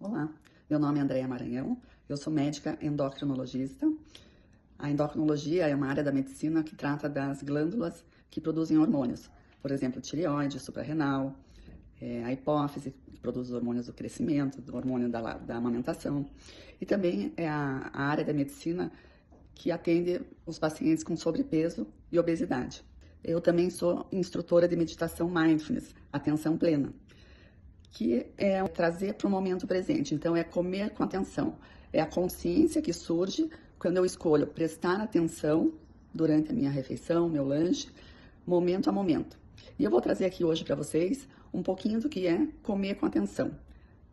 Olá, meu nome é Andréia Maranhão, eu sou médica endocrinologista. A endocrinologia é uma área da medicina que trata das glândulas que produzem hormônios, por exemplo, tireoide, suprarrenal, a hipófise, que produz os hormônios do crescimento, do hormônio da amamentação, e também é a área da medicina que atende os pacientes com sobrepeso e obesidade. Eu também sou instrutora de meditação mindfulness, atenção plena, que é trazer para o momento presente. Então, é comer com atenção. É a consciência que surge quando eu escolho prestar atenção durante a minha refeição, meu lanche, momento a momento. E eu vou trazer aqui hoje para vocês um pouquinho do que é comer com atenção.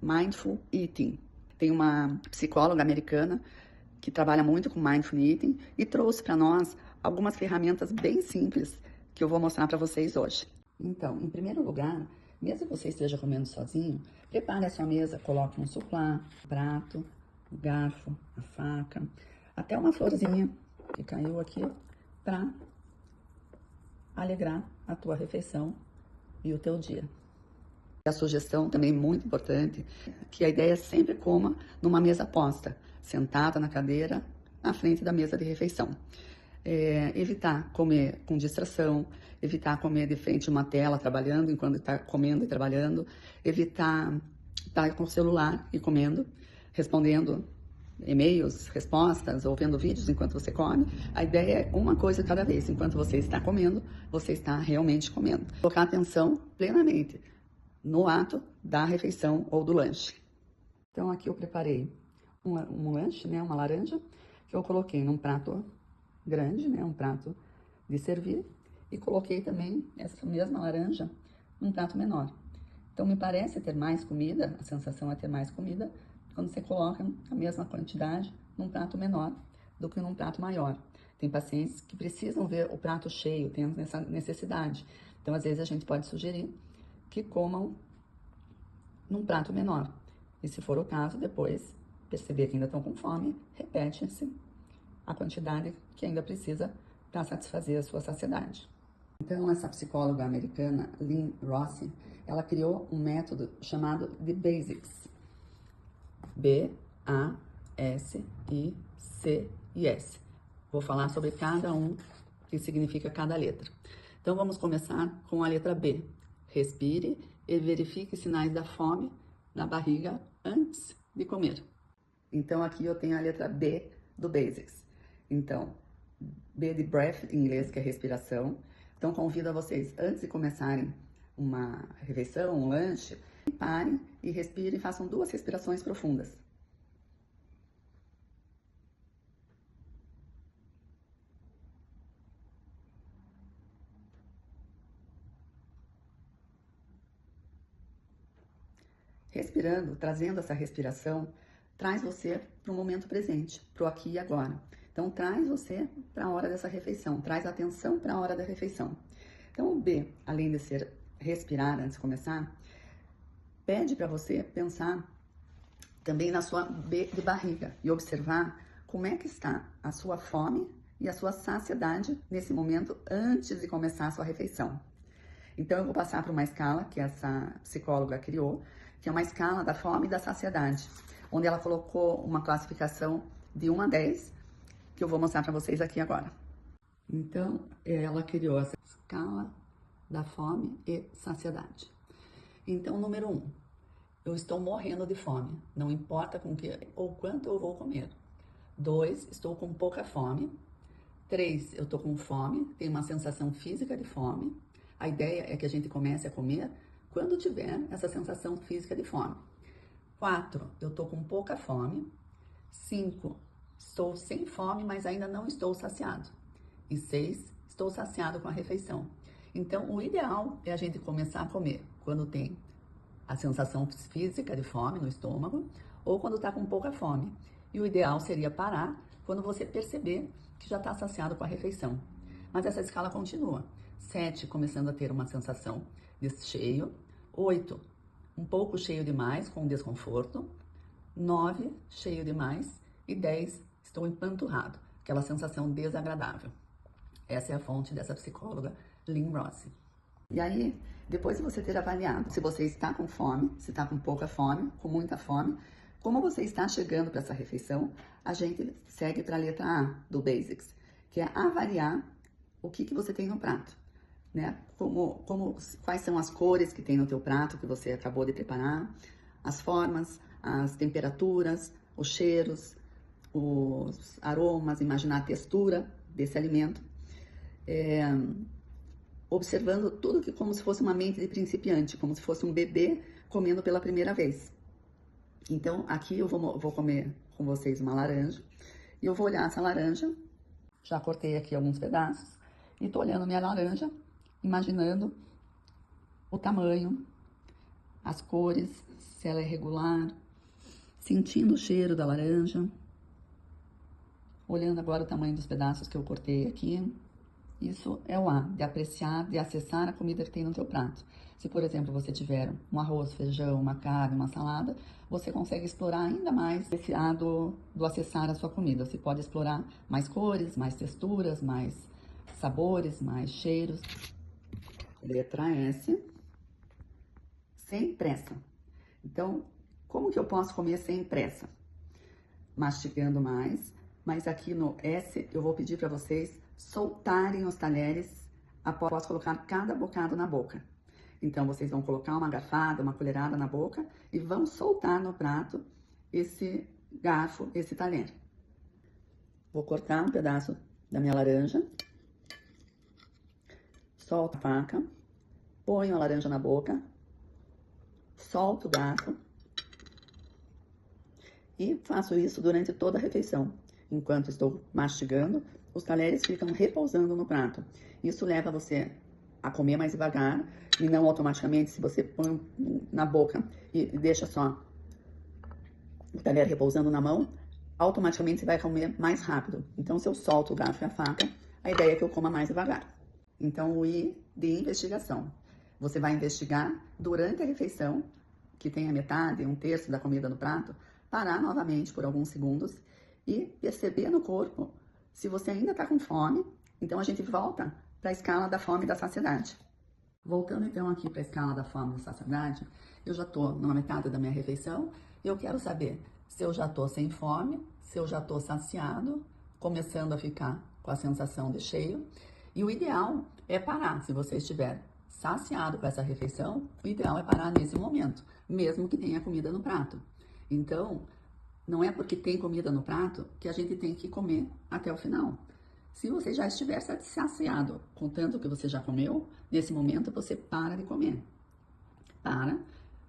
Mindful Eating. Tem uma psicóloga americana que trabalha muito com Mindful Eating e trouxe para nós algumas ferramentas bem simples que eu vou mostrar para vocês hoje. Então, em primeiro lugar, mesmo que você esteja comendo sozinho, prepare a sua mesa, coloque um suplá, um prato, um garfo, a faca, até uma florzinha que caiu aqui para alegrar a tua refeição e o teu dia. A sugestão também muito importante, que a ideia é sempre coma numa mesa posta, sentada na cadeira, na frente da mesa de refeição. Evitar comer com distração, evitar comer de frente a uma tela trabalhando enquanto está comendo e trabalhando, evitar estar com o celular e comendo, respondendo e-mails, respostas ou vendo vídeos enquanto você come. A ideia é uma coisa cada vez. Enquanto você está comendo, você está realmente comendo. Colocar atenção plenamente no ato da refeição ou do lanche. Então aqui eu preparei um lanche, né, uma laranja, que eu coloquei num prato grande, né, um prato de servir, e coloquei também essa mesma laranja num prato menor. Então me parece ter mais comida, a sensação é ter mais comida, quando você coloca a mesma quantidade num prato menor do que num prato maior. Tem pacientes que precisam ver o prato cheio, tem essa necessidade. Então às vezes a gente pode sugerir que comam num prato menor. E se for o caso, depois perceber que ainda estão com fome, repete-se a quantidade que ainda precisa para satisfazer a sua saciedade. Então, essa psicóloga americana, Lynn Rossi, ela criou um método chamado The Basics. B-A-S-I-C-I-S. Vou falar sobre cada um, que significa cada letra. Então, vamos começar com a letra B. Respire e verifique sinais da fome na barriga antes de comer. Então, aqui eu tenho a letra B do Basics. Então, B de breath, em inglês, que é respiração. Então, convido a vocês, antes de começarem uma refeição, um lanche, parem e respirem, façam 2 respirações profundas. Respirando, trazendo essa respiração, traz você para o momento presente, para o aqui e agora. Então, traz você para a hora dessa refeição, traz atenção para a hora da refeição. Então, o B, além de ser respirar antes de começar, pede para você pensar também na sua B de barriga e observar como é que está a sua fome e a sua saciedade nesse momento antes de começar a sua refeição. Então, eu vou passar para uma escala que essa psicóloga criou, que é uma escala da fome e da saciedade, onde ela colocou uma classificação de 1 a 10, que eu vou mostrar para vocês aqui agora. Então, ela criou essa escala da fome e saciedade. Então, número 1, eu estou morrendo de fome, não importa com que ou quanto eu vou comer. 2, estou com pouca fome. 3, eu estou com fome, tenho uma sensação física de fome. A ideia é que a gente comece a comer quando tiver essa sensação física de fome. 4, eu estou com pouca fome. 5, estou sem fome, mas ainda não estou saciado. E 6, estou saciado com a refeição. Então, o ideal é a gente começar a comer quando tem a sensação física de fome no estômago ou quando está com pouca fome. E o ideal seria parar quando você perceber que já está saciado com a refeição. Mas essa escala continua. 7, começando a ter uma sensação de cheio. 8, um pouco cheio demais, com desconforto. 9, cheio demais. E 10, estou empanturrado, aquela sensação desagradável. Essa é a fonte dessa psicóloga, Lynn Rossi. E aí, depois de você ter avaliado se você está com fome, se está com pouca fome, com muita fome, Como você está chegando para essa refeição, a gente segue para a letra A do Basics, que é avaliar o que você tem no prato, né? Quais são as cores que tem no teu prato que você acabou de preparar, as formas, as temperaturas, os cheiros, os aromas, imaginar a textura desse alimento, observando tudo que como se fosse uma mente de principiante, como se fosse um bebê comendo pela primeira vez. Então, aqui eu vou comer com vocês uma laranja, e eu vou olhar essa laranja, já cortei aqui alguns pedaços, e tô olhando minha laranja, imaginando o tamanho, as cores, se ela é regular, sentindo o cheiro da laranja, olhando agora o tamanho dos pedaços que eu cortei aqui. Isso é o A, de apreciar, de acessar a comida que tem no teu prato. Se, por exemplo, você tiver um arroz, feijão, uma carne, uma salada, você consegue explorar ainda mais esse A do acessar a sua comida. Você pode explorar mais cores, mais texturas, mais sabores, mais cheiros. Letra S, sem pressa. Então, como que eu posso comer sem pressa? Mastigando mais, mas aqui no S eu vou pedir para vocês soltarem os talheres após colocar cada bocado na boca. Então, vocês vão colocar uma garfada, uma colherada na boca e vão soltar no prato esse garfo, esse talher. Vou cortar um pedaço da minha laranja, solto a faca, ponho a laranja na boca, solto o garfo e faço isso durante toda a refeição. Enquanto estou mastigando, os talheres ficam repousando no prato. Isso leva você a comer mais devagar e não automaticamente, se você põe na boca e deixa só o talher repousando na mão, automaticamente você vai comer mais rápido. Então, se eu solto o garfo e a faca, a ideia é que eu coma mais devagar. Então, o I de investigação. Você vai investigar durante a refeição, que tem a metade, um terço da comida no prato, parar novamente por alguns segundos e perceber no corpo se você ainda está com fome. Então, a gente volta para a escala da fome e da saciedade. Voltando, então, aqui para a escala da fome e da saciedade, eu já estou numa metade da minha refeição e eu quero saber se eu já estou sem fome, se eu já estou saciado, começando a ficar com a sensação de cheio. E o ideal é parar. Se você estiver saciado com essa refeição, o ideal é parar nesse momento, mesmo que tenha comida no prato. Então, não é porque tem comida no prato que a gente tem que comer até o final. Se você já estiver saciado com tanto que você já comeu, nesse momento você para de comer. Para,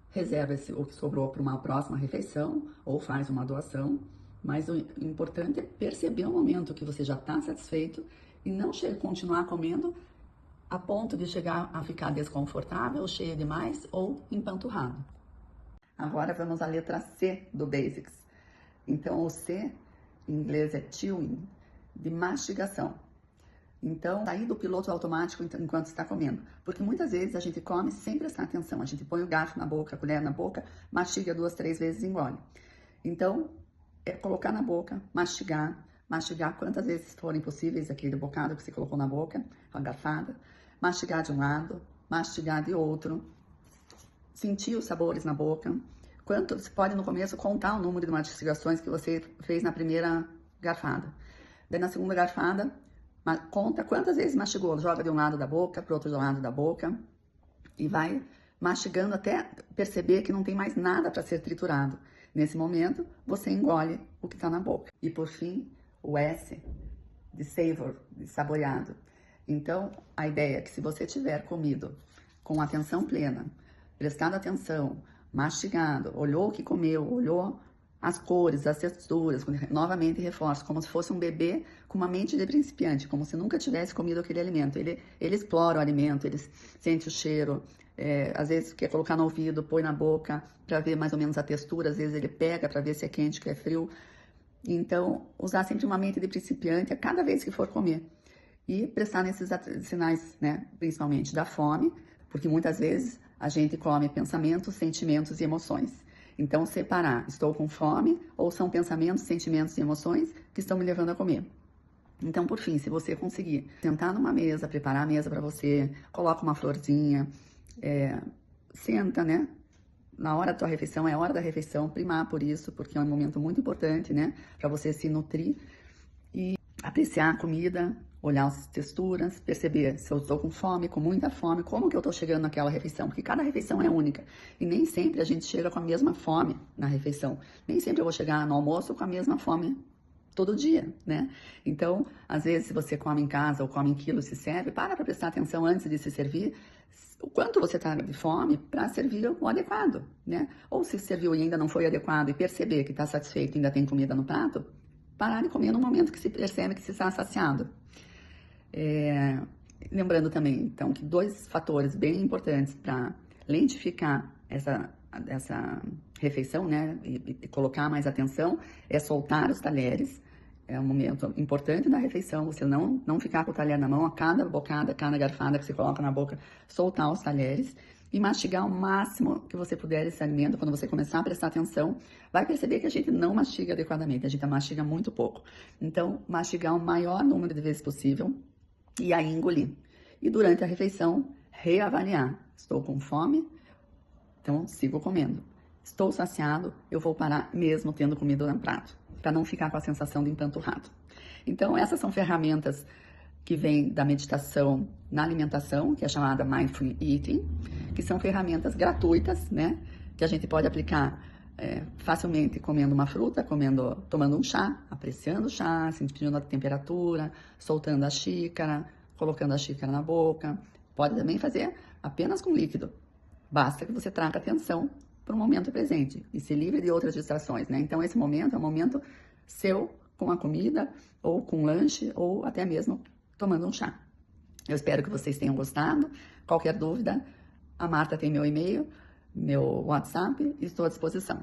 reserva o que sobrou para uma próxima refeição ou faz uma doação. Mas o importante é perceber o momento que você já está satisfeito e não continuar comendo a ponto de chegar a ficar desconfortável, cheio demais ou empanturrado. Agora vamos à letra C do Basics. Então, o C, em inglês, é chewing, de mastigação. Então, sair do piloto automático enquanto está comendo. Porque muitas vezes a gente come sem prestar atenção. A gente põe o garfo na boca, a colher na boca, mastiga 2, 3 vezes e engole. Então, é colocar na boca, mastigar quantas vezes forem possíveis aquele bocado que você colocou na boca, a garfada. Mastigar de um lado, mastigar de outro. Sentir os sabores na boca. Você pode, no começo, contar o número de mastigações que você fez na primeira garfada. Daí, na segunda garfada, conta quantas vezes mastigou. Joga de um lado da boca para o outro lado da boca. E vai mastigando até perceber que não tem mais nada para ser triturado. Nesse momento, você engole o que está na boca. E, por fim, o S, de savor, de saboreado. Então, a ideia é que se você tiver comido com atenção plena, prestado atenção, mastigado, olhou o que comeu, olhou as cores, as texturas, novamente reforço, como se fosse um bebê com uma mente de principiante, como se nunca tivesse comido aquele alimento. Ele explora o alimento, ele sente o cheiro, às vezes quer colocar no ouvido, põe na boca para ver mais ou menos a textura, às vezes ele pega para ver se é quente, que é frio. Então, usar sempre uma mente de principiante a cada vez que for comer. E prestar nesses sinais, né, principalmente da fome, porque muitas vezes a gente come pensamentos, sentimentos e emoções. Então, separar, estou com fome ou são pensamentos, sentimentos e emoções que estão me levando a comer. Então, por fim, se você conseguir sentar numa mesa, preparar a mesa para você, coloca uma florzinha, senta, né? na hora da tua refeição, é hora da refeição, primar por isso, porque é um momento muito importante, né? Para você se nutrir e apreciar a comida, olhar as texturas, perceber se eu estou com fome, com muita fome, como que eu estou chegando naquela refeição, porque cada refeição é única. E nem sempre a gente chega com a mesma fome na refeição. Nem sempre eu vou chegar no almoço com a mesma fome todo dia, né? Então, às vezes, se você come em casa ou come em quilos, se serve, para prestar atenção antes de se servir, o quanto você está de fome para servir o adequado, né? Ou se serviu e ainda não foi adequado e perceber que está satisfeito e ainda tem comida no prato, parar de comer no momento que se percebe que se está saciado. Lembrando também, então, que 2 fatores bem importantes para lentificar essa refeição, né, e colocar mais atenção, é soltar os talheres. É um momento importante da refeição, você não ficar com o talher na mão, a cada bocada, cada garfada que você coloca na boca, soltar os talheres e mastigar o máximo que você puder esse alimento. Quando você começar a prestar atenção, vai perceber que a gente não mastiga adequadamente, a gente mastiga muito pouco. Então, mastigar o maior número de vezes possível e aí engolir. E durante a refeição, reavaliar. Estou com fome, então sigo comendo. Estou saciado, eu vou parar mesmo tendo comida no prato, para não ficar com a sensação de empanturrado. Então, essas são ferramentas que vêm da meditação na alimentação, que é chamada Mindful Eating, que são ferramentas gratuitas, né? Que a gente pode aplicar facilmente comendo uma fruta, tomando um chá, apreciando o chá, sentindo a temperatura, soltando a xícara, colocando a xícara na boca. Pode também fazer apenas com líquido. Basta que você traga atenção para o momento presente e se livre de outras distrações, né? Então, esse momento é um momento seu com a comida, ou com lanche, ou até mesmo tomando um chá. Eu espero que vocês tenham gostado. Qualquer dúvida, a Marta tem meu e-mail, meu WhatsApp e estou à disposição.